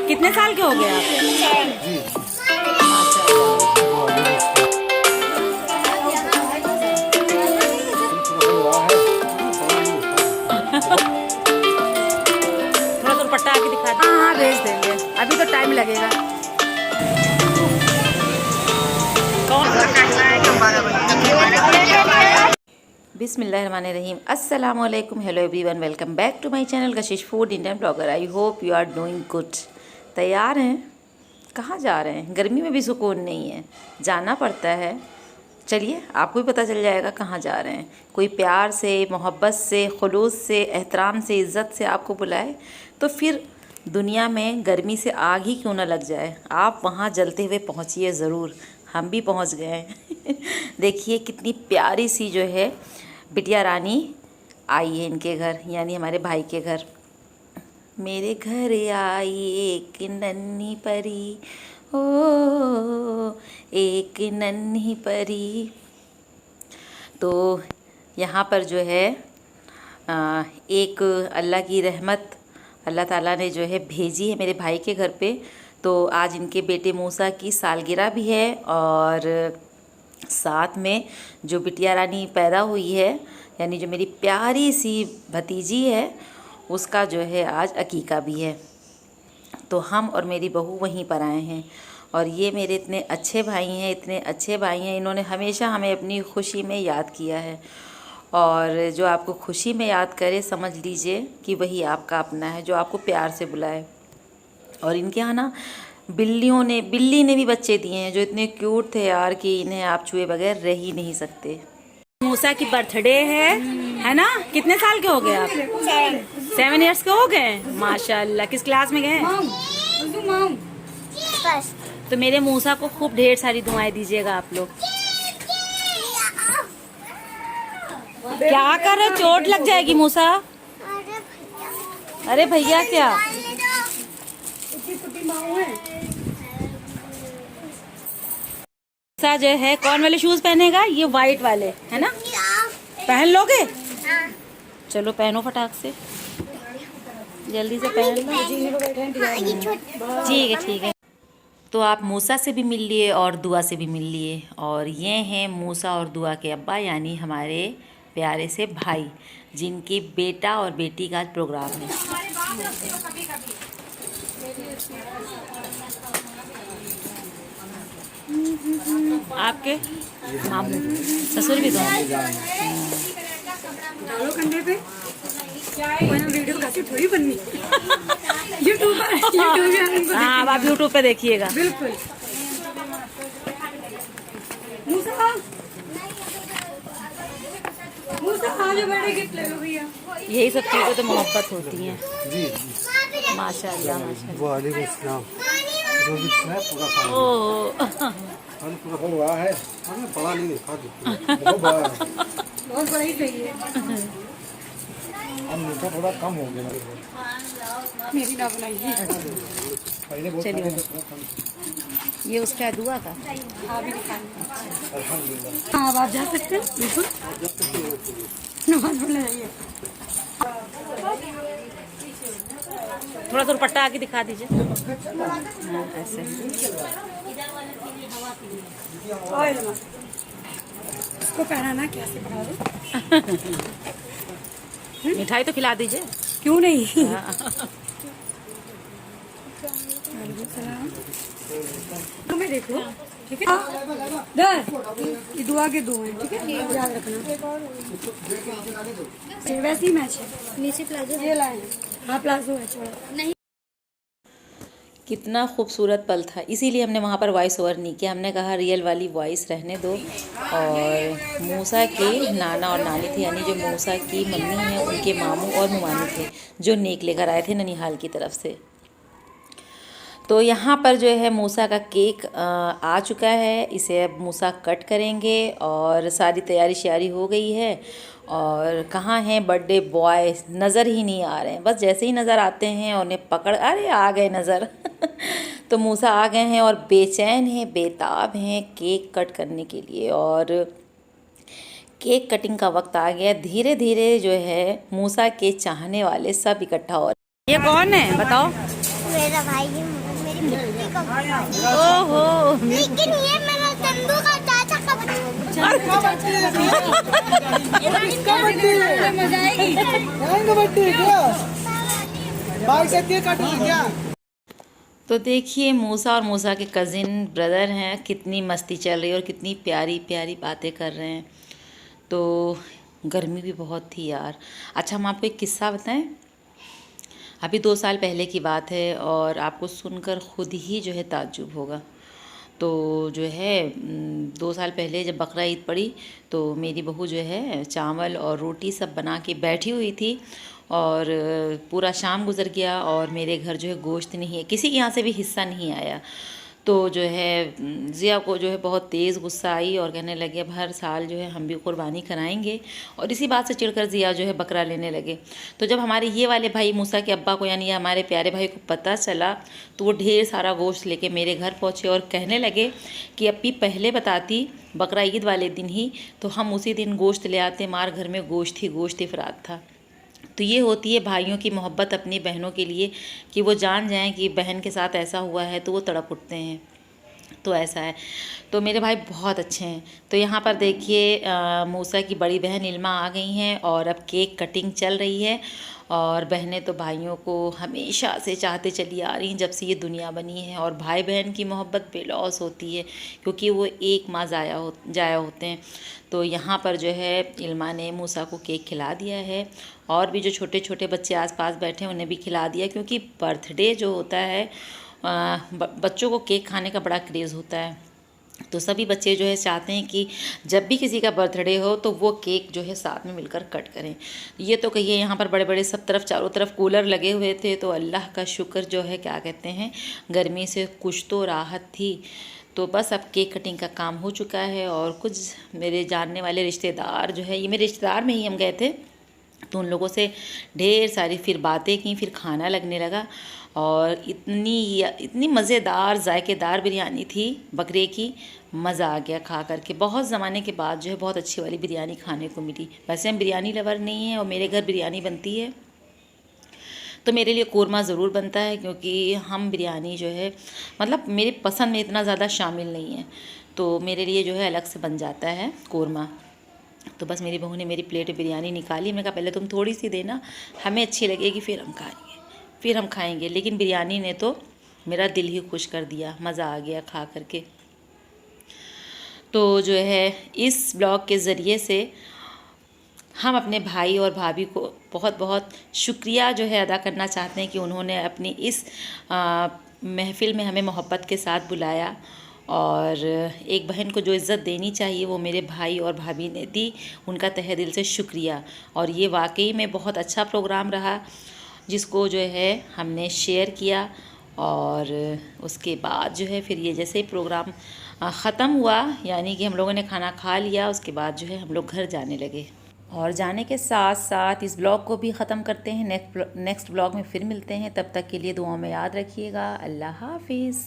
कितने साल के हो गए आप? जी। थोड़ा दुपट्टा आके दिखा दे। हाँ भेज देंगे, अभी तो टाइम लगेगा। बिस्मिल्लाहिर्रहमानिर्रहीम, अस्सलाम वालेकुम, hello everyone, welcome back to my channel Kashish food Indian blogger. I hope you are doing good. तैयार हैं? कहाँ जा रहे हैं? गर्मी में भी सुकून नहीं है, जाना पड़ता है। चलिए आपको भी पता चल जाएगा कहाँ जा रहे हैं। कोई प्यार से, मोहब्बत से, खुलूस से, एहतराम से, इज़्ज़त से आपको बुलाए तो फिर दुनिया में गर्मी से आग ही क्यों ना लग जाए, आप वहाँ जलते हुए पहुँचिए ज़रूर। हम भी पहुँच गए हैं। देखिए कितनी प्यारी सी जो है बिटिया रानी आई है इनके घर, यानी हमारे भाई के घर। मेरे घर आई एक नन्ही परी, ओ एक नन्ही परी। तो यहाँ पर जो है एक अल्लाह की रहमत अल्लाह ताला ने जो है भेजी है मेरे भाई के घर पे। तो आज इनके बेटे मूसा की सालगिरह भी है और साथ में जो बिटिया रानी पैदा हुई है, यानी जो मेरी प्यारी सी भतीजी है, उसका जो है आज अकीका भी है। तो हम और मेरी बहू वहीं पर आए हैं और ये मेरे इतने अच्छे भाई हैं, इतने अच्छे भाई हैं। इन्होंने हमेशा हमें अपनी खुशी में याद किया है और जो आपको खुशी में याद करे समझ लीजिए कि वही आपका अपना है, जो आपको प्यार से बुलाए। और इनके यहाँ ना बिल्ली ने भी बच्चे दिए हैं जो इतने क्यूट थे यार कि इन्हें आप छुए बगैर रह ही नहीं सकते। मूसा की बर्थडे है ना? कितने साल के हो गए आप? 7 इयर्स के हो गए, माशाल्लाह। किस क्लास में गए? तो मेरे मूसा को खूब ढेर सारी दुआएं दीजिएगा आप लोग। क्या कर रहे? चोट लग जाएगी मूसा। अरे भैया क्या मूसा जो है कौन वाले शूज पहनेगा? ये वाइट वाले है ना? पहन लोगे? चलो पहनो फटाक से, जल्दी से पहन लो। ठीक है ठीक है। तो आप मूसा से भी मिल लिए और दुआ से भी मिल लिए। और ये हैं मूसा और दुआ के अब्बा, यानी हमारे प्यारे से भाई, जिनकी बेटा और बेटी का प्रोग्राम है। आपके मामू ससुर भी तो कंधे पे वीडियो काफी थोड़ी बननी। यूट्यूब हाँ, आप यूट्यूब पे देखिएगा। बिल्कुल। आज बड़े गिफ्ट ले लो भैया। यही सब चीज़ें तो मोहब्बत होती हैं। जी माशाल्लाह माशाल्लाह। वालेकुम अस्सलाम। जो भी है पूरा खा लो। ओह पूरा बड़ा है, हमें बड़ा नहीं देखा बहुत बड़ा है। बहुत बड़ा ही चाहिए। अब मीठा थोड़ा कम हो गया मेरी ना बनाइए। पहले बहुत चलिए। ये उसका दुआ का। आप भी दिखाइए। अल्हम्दुलिल्लाह। हाँ, अब आप जा सकते हैं बिल्कुल। नमाज पढ़ने जाइए। थोड़ा सा दुपट्टा आके दिखा दीजिए। हाँ, ऐसे। इसको पहनाना कैसे पढ़ा दो? मिठाई तो खिला दीजिए। क्यों नहीं? तुम्हें देख लो, ठीक है? ये दुआ के दो हैं, ठीक है? याद रखना। वैसे ही मैच है। नीचे प्लाजो ये लाए हैं। हाँ प्लाजो है, छोड़ो। कितना खूबसूरत पल था, इसीलिए हमने वहाँ पर वॉइस ओवर नहीं किया। हमने कहा रियल वाली वॉइस रहने दो। और मूसा के नाना और नानी थे, यानी जो मूसा की मम्मी हैं उनके मामू और मुमानी थे, जो नेक लेकर आए थे ननिहाल की तरफ से। तो यहाँ पर जो है मूसा का केक आ चुका है। इसे अब मूसा कट करेंगे और सारी तैयारी श्यारी हो गई है। और कहाँ हैं बर्थडे बॉय? नज़र ही नहीं आ रहे हैं। बस जैसे ही नज़र आते हैं उन्हें पकड़, अरे आ गए नज़र। तो मूसा आ गए हैं और बेचैन हैं, बेताब हैं केक कट करने के लिए। और केक कटिंग का वक्त आ गया। धीरे धीरे जो है मूसा के चाहने वाले सब इकट्ठा हो रहे हैं। ये कौन है बताओ? मेरा भाई है, मेरी मिट्टी का भाई। ओहो लेकिन ये मेरा चंदू का चाचा का बच्चा। मजा आएगी। तो देखिए मूसा और मूसा के कज़िन ब्रदर हैं, कितनी मस्ती चल रही है और कितनी प्यारी प्यारी बातें कर रहे हैं। तो गर्मी भी बहुत थी यार। अच्छा हम आपको एक किस्सा बताएं। अभी 2 साल पहले की बात है और आपको सुनकर खुद ही जो है ताज्जुब होगा। तो जो है 2 साल पहले जब बकरा ईद पड़ी तो मेरी बहू जो है चावल और रोटी सब बना के बैठी हुई थी और पूरा शाम गुजर गया और मेरे घर जो है गोश्त नहीं है, किसी के यहाँ से भी हिस्सा नहीं आया। तो जो है ज़िया को जो है बहुत तेज़ गुस्सा आई और कहने लगे अब हर साल जो है हम भी कुर्बानी कराएंगे, और इसी बात से चिढ़कर ज़िया जो है बकरा लेने लगे। तो जब हमारे ये वाले भाई मूसा के अब्बा को यानी हमारे प्यारे भाई को पता चला तो वो ढेर सारा गोश्त लेके मेरे घर पहुँचे और कहने लगे कि अप्पी पहले बताती बकरा ईद वाले दिन ही तो हम उसी दिन गोश्त ले आते, मार घर में गोश्त ही अफराद था। तो ये होती है भाइयों की मोहब्बत अपनी बहनों के लिए कि वो जान जाएं कि बहन के साथ ऐसा हुआ है तो वो तड़प उठते हैं। तो ऐसा है। तो मेरे भाई बहुत अच्छे हैं। तो यहाँ पर देखिए मूसा की बड़ी बहन इल्मा आ गई हैं और अब केक कटिंग चल रही है। और बहनें तो भाइयों को हमेशा से चाहते चली आ रही हैं जब से ये दुनिया बनी है। और भाई बहन की मोहब्बत बेलौस होती है क्योंकि वो एक माँ जाया होते हैं। तो यहाँ पर जो है इल्मा ने मूसा को केक खिला दिया है और भी जो छोटे छोटे बच्चे आसपास बैठे हैं उन्हें भी खिला दिया, क्योंकि बर्थडे जो होता है बच्चों को केक खाने का बड़ा क्रेज़ होता है। तो सभी बच्चे जो है चाहते हैं कि जब भी किसी का बर्थडे हो तो वो केक जो है साथ में मिलकर कट करें। ये तो कहिए यहाँ पर बड़े बड़े सब तरफ चारों तरफ कूलर लगे हुए थे, तो अल्लाह का शुक्र जो है क्या कहते हैं गर्मी से कुछ तो राहत थी। तो बस अब केक कटिंग का काम हो चुका है और कुछ मेरे जानने वाले रिश्तेदार जो है, ये मेरे रिश्तेदार में ही हम गए थे, तो उन लोगों से ढेर सारी फिर बातें की, फिर खाना लगने लगा। और इतनी मज़ेदार जायकेदार बिरयानी थी बकरे की, मज़ा आ गया खा करके। बहुत ज़माने के बाद जो है बहुत अच्छी वाली बिरयानी खाने को मिली। वैसे हम बिरयानी लवर नहीं हैं और मेरे घर बिरयानी बनती है तो मेरे लिए कोरमा ज़रूर बनता है, क्योंकि हम बिरयानी जो है मतलब मेरी पसंद में इतना ज़्यादा शामिल नहीं है, तो मेरे लिए जो है अलग से बन जाता है कोरमा। तो बस मेरी बहू ने मेरी प्लेट में बिरयानी निकाली। मैंने कहा पहले तुम थोड़ी सी देना, हमें अच्छी लगेगी फिर हम खाएंगे। लेकिन बिरयानी ने तो मेरा दिल ही खुश कर दिया, मज़ा आ गया खा करके। तो जो है इस ब्लॉग के ज़रिए से हम अपने भाई और भाभी को बहुत बहुत शुक्रिया जो है अदा करना चाहते हैं कि उन्होंने अपनी इस महफ़िल में हमें मोहब्बत के साथ बुलाया। और एक बहन को जो इज़्ज़त देनी चाहिए वो मेरे भाई और भाभी ने दी, उनका तहे दिल से शुक्रिया। और ये वाकई में बहुत अच्छा प्रोग्राम रहा जिसको जो है हमने शेयर किया। और उसके बाद जो है फिर ये जैसे ही प्रोग्राम ख़त्म हुआ, यानी कि हम लोगों ने खाना खा लिया, उसके बाद जो है हम लोग घर जाने लगे। और जाने के साथ साथ इस ब्लॉग को भी ख़त्म करते हैं। नेक्स्ट ब्लॉग में फिर मिलते हैं, तब तक के लिए दुआओं में याद रखिएगा। अल्लाह हाफिज़।